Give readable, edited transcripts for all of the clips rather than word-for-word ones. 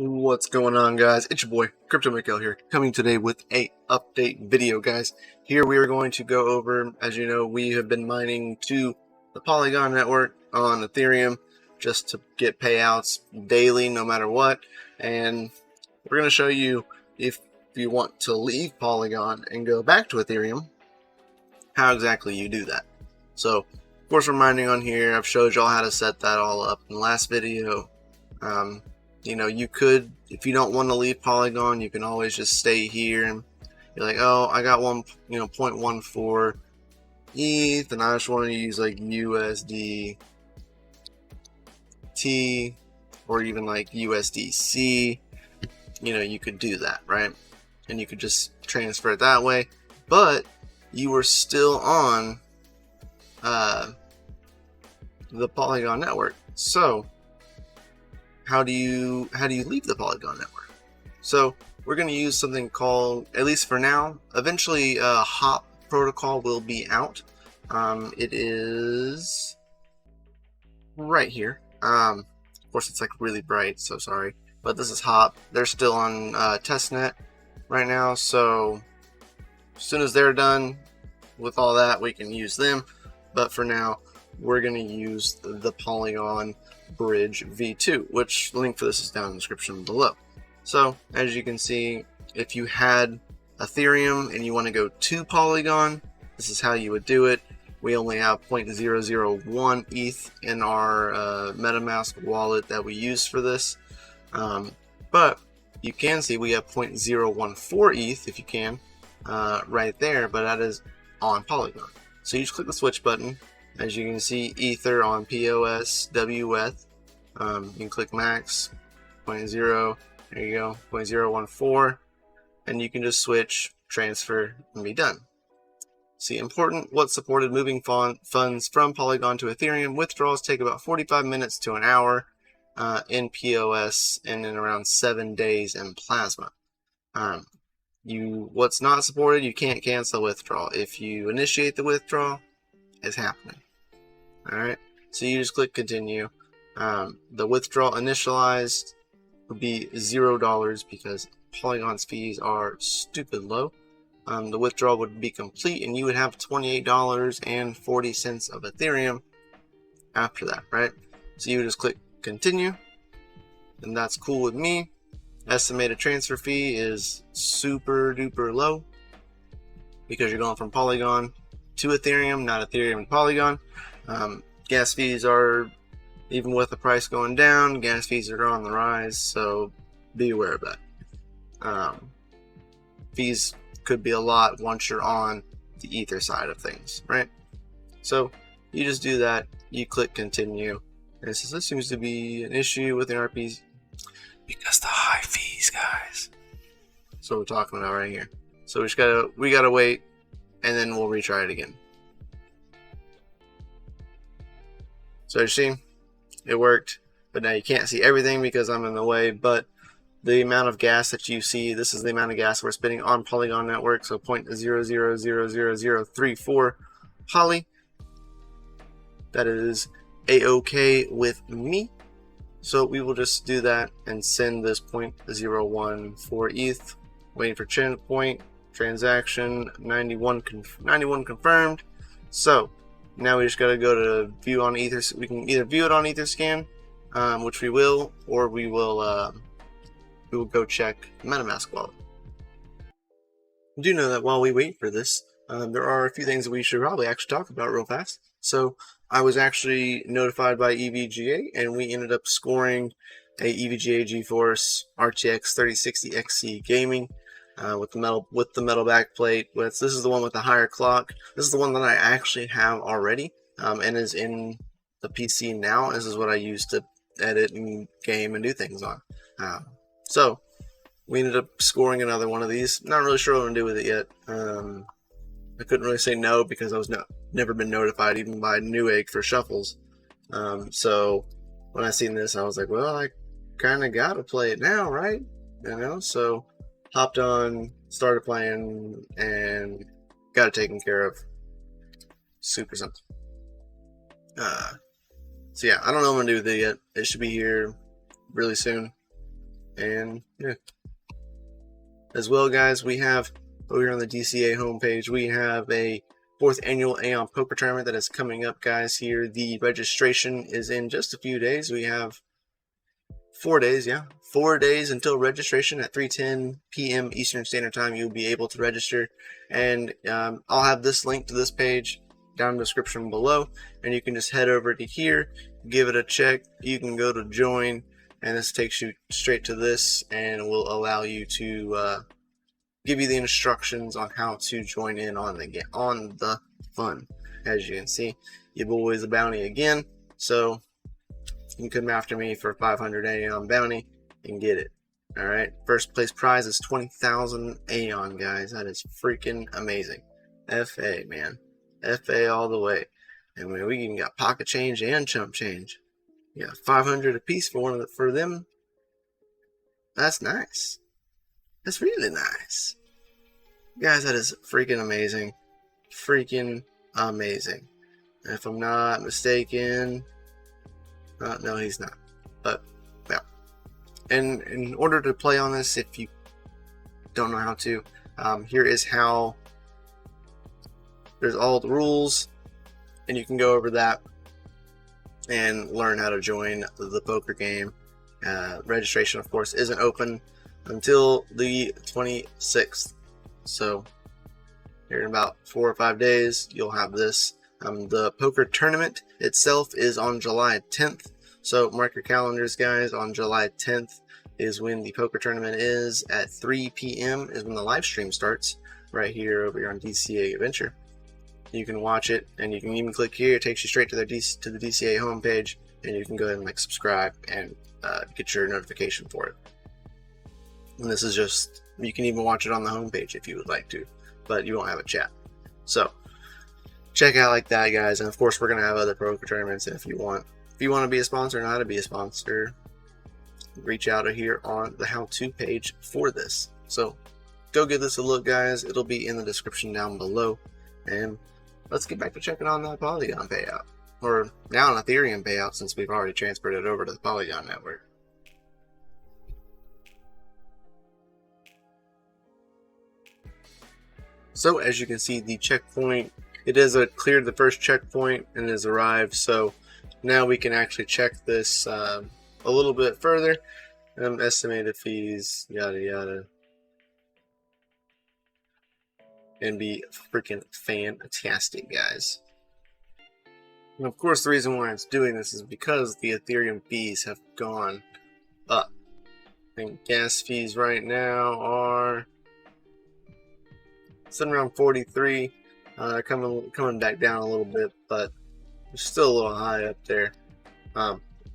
What's going on, guys? It's your boy CryptoMykel here, coming today with a update video, guys. Here we are going to go over, as you know, we have been mining to the Polygon network on Ethereum just to get payouts daily no matter what, and we're going to show you if you want to leave Polygon and go back to Ethereum, how exactly you do that. So of course we're mining on here. I've showed y'all how to set that all up in the last video. You know, you could, if you don't want to leave Polygon, you can always just stay here and you're like, oh, I got 0.14 ETH and I just want to use like USDT or even like USDC. You know, you could do that, right? And you could just transfer it that way, but you were still on the Polygon network. So how do you leave the Polygon network? So we're going to use something called, at least for now, eventually HOP protocol will be out. It is right here. Of course it's like really bright, so sorry, but this is HOP. They're still on testnet right now, so as soon as they're done with all that, we can use them. But for now, we're going to use the Polygon Bridge V2, which link for this is down in the description below. So as you can see, if you had Ethereum and you want to go to Polygon, this is how you would do it. We only have 0.001 ETH in our MetaMask wallet that we use for this, but you can see we have 0.014 ETH if you can right there, but that is on Polygon. So you just click the switch button. As you can see, Ether on POS WETH. You can click max 0.0. There you go, 0.014, and you can just switch, transfer, and be done. See, important, what's supported: moving funds from Polygon to Ethereum. Withdrawals take about 45 minutes to an hour in POS, and in around 7 days in Plasma. What's not supported, you can't cancel withdrawal. If you initiate the withdrawal, it's happening. Alright, so you just click continue. The withdrawal initialized would be $0 because Polygon's fees are stupid low. The withdrawal would be complete and you would have $28.40 of Ethereum after that, right? So you would just click continue, and that's cool with me. Estimated transfer fee is super duper low because you're going from Polygon to Ethereum, not Ethereum to Polygon. Gas fees are, even with the price going down, gas fees are on the rise, so be aware of that. Fees could be a lot once you're on the Ether side of things, right? So you just do that, you click continue, and it says this seems to be an issue with the RPs because the high fees, guys. So we're talking about right here. So we gotta wait, and then we'll retry it again. So you see, it worked, but now you can't see everything because I'm in the way, but the amount of gas that you see, this is the amount of gas we're spending on Polygon network, so 0.000034 Poly. That is a-okay with me. So we will just do that and send this 0.014 ETH, waiting for point transaction 91 confirmed. So now we just got to go to view on Ether. We can either view it on Etherscan, which we will, or we will go check MetaMask wallet. Do know that while we wait for this, there are a few things that we should probably actually talk about real fast. So I was actually notified by EVGA, and we ended up scoring a EVGA GeForce RTX 3060 XC gaming with the metal backplate. This is the one with the higher clock. This is the one that I actually have already, and is in the PC now. This is what I use to edit and game and do things on. So we ended up scoring another one of these. Not really sure what I'm gonna do with it yet. I couldn't really say no because I was never been notified even by Newegg for shuffles. So when I seen this, I was like, well, I kind of gotta play it now, right? You know, so hopped on, started playing, and got it taken care of. Super simple. So yeah, I don't know what I'm gonna do with it yet. It should be here really soon. And yeah. As well, guys, we have over here on the DCA homepage, we have a 4th annual Aeon poker tournament that is coming up, guys. Here, the registration is in just a few days. We have 4 days, 4 days until registration. At 3:10 p.m. Eastern Standard Time, you'll be able to register. And I'll have this link to this page down in the description below, and you can just head over to here, give it a check. You can go to join, and this takes you straight to this and will allow you to give you the instructions on how to join in on the fun. As you can see, your boy's a bounty again, so you can come after me for 500 Aeon bounty and get it. All right, first place prize is 20,000 Aeon, guys. That is freaking amazing. FA, man, FA all the way. And we even got pocket change and chump change. Yeah, 500 a piece for them. That's nice. That's really nice, guys. That is freaking amazing. Freaking amazing. And if I'm not mistaken, no, he's not. But yeah. And in order to play on this, if you don't know how to, here is how. There's all the rules, and you can go over that and learn how to join the poker game. Registration, of course, isn't open until the 26th. So here in about 4 or 5 days, you'll have this. The poker tournament itself is on July 10th. So mark your calendars, guys. On July 10th is when the poker tournament is. At 3 p.m. is when the live stream starts, right here over here on DCA Adventure. You can watch it, and you can even click here. It takes you straight to the DCA homepage, and you can go ahead and subscribe and get your notification for it. And this is just, you can even watch it on the homepage if you would like to, but you won't have a chat. So check out like that, guys. And of course, we're gonna have other poker tournaments. And if you want to be a sponsor and how to be a sponsor, reach out here on the how-to page for this. So go give this a look, guys. It'll be in the description down below. And let's get back to checking on that Polygon payout, or now an Ethereum payout, since we've already transferred it over to the Polygon network. So as you can see, the checkpoint, it is cleared the first checkpoint and has arrived. So now we can actually check this a little bit further. Estimated fees, yada yada, and be freaking fantastic, guys. And of course, the reason why it's doing this is because the Ethereum fees have gone up. I think gas fees right now are sitting around 43. Coming back down a little bit, but it's still a little high up there.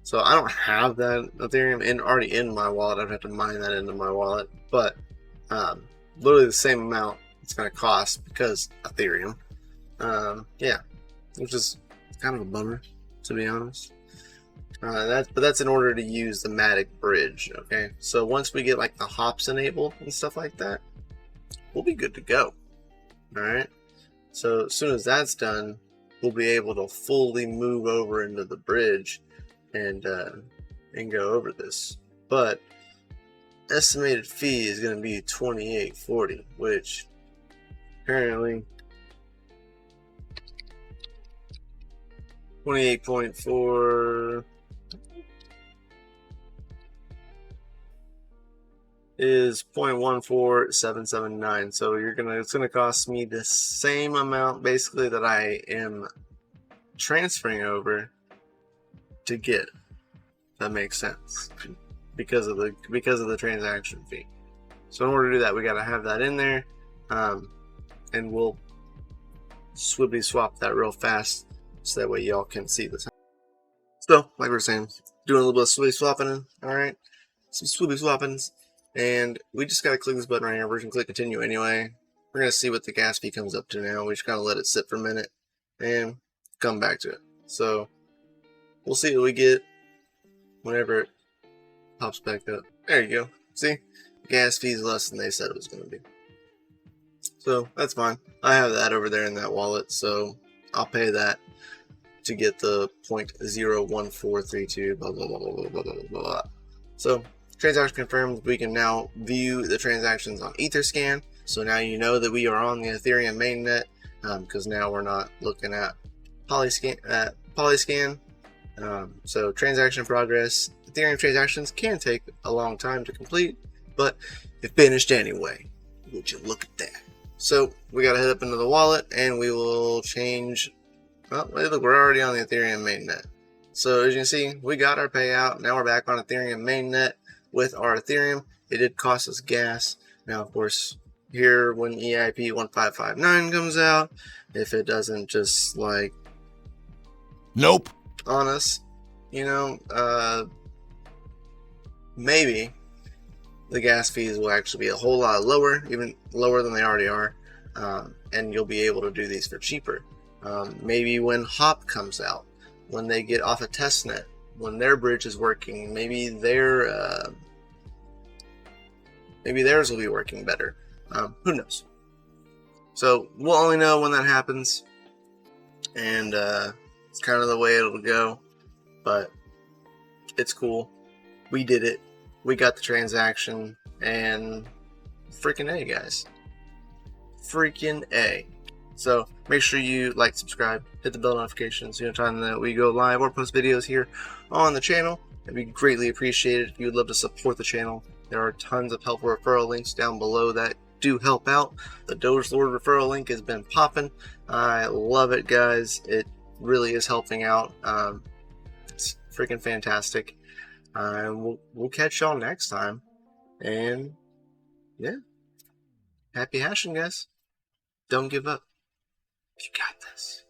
So I don't have that Ethereum already in my wallet. I'd have to mine that into my wallet, but literally the same amount it's going to cost because Ethereum. Yeah, which is kind of a bummer, to be honest. But that's in order to use the Matic bridge. Okay, so once we get like the hops enabled and stuff like that, we'll be good to go. All right. So as soon as that's done, we'll be able to fully move over into the bridge and go over this. But estimated fee is going to be $28.40, which apparently 28.4 is 0.14779. So it's gonna cost me the same amount basically that I am transferring over to get. That makes sense because of the transaction fee. So in order to do that, we got to have that in there, and we'll swibbly swap that real fast so that way y'all can see this. So like we're saying, doing a little bit of swibbly swapping. All right, some swibbly swappings. And we just got to click this button right here. We're going to click continue anyway. We're going to see what the gas fee comes up to now. We just got to let it sit for a minute and come back to it. So we'll see what we get whenever it pops back up. There you go. See? Gas fee is less than they said it was going to be. So that's fine. I have that over there in that wallet. So I'll pay that to get the 0.01432 blah, blah, blah, blah, blah, blah, blah, blah. So transaction confirmed, we can now view the transactions on Etherscan. So now you know that we are on the Ethereum mainnet, because now we're not looking at Polyscan. So transaction progress, Ethereum transactions can take a long time to complete, but it finished anyway. Would you look at that? So we got to head up into the wallet and we will change. Well, look, we're already on the Ethereum mainnet. So as you can see, we got our payout. Now we're back on Ethereum mainnet with our Ethereum. It did cost us gas. Now, of course, here when EIP 1559 comes out, if it doesn't just like nope on us, you know, maybe the gas fees will actually be a whole lot lower, even lower than they already are, and you'll be able to do these for cheaper. Maybe when Hop comes out, when they get off a testnet, when their bridge is working, maybe theirs will be working better. Who knows? So we'll only know when that happens, and it's kind of the way it'll go, but it's cool. We did it. We got the transaction, and freaking A, guys. Freaking A. So make sure you like, subscribe, hit the bell notifications so you know time that we go live or post videos here on the channel. It'd be greatly appreciated if you would love to support the channel. There are tons of helpful referral links down below that do help out. The Doge Lord referral link has been popping. I love it, guys. It really is helping out. It's freaking fantastic. We'll catch y'all next time. And yeah, happy hashing, guys. Don't give up. You got this.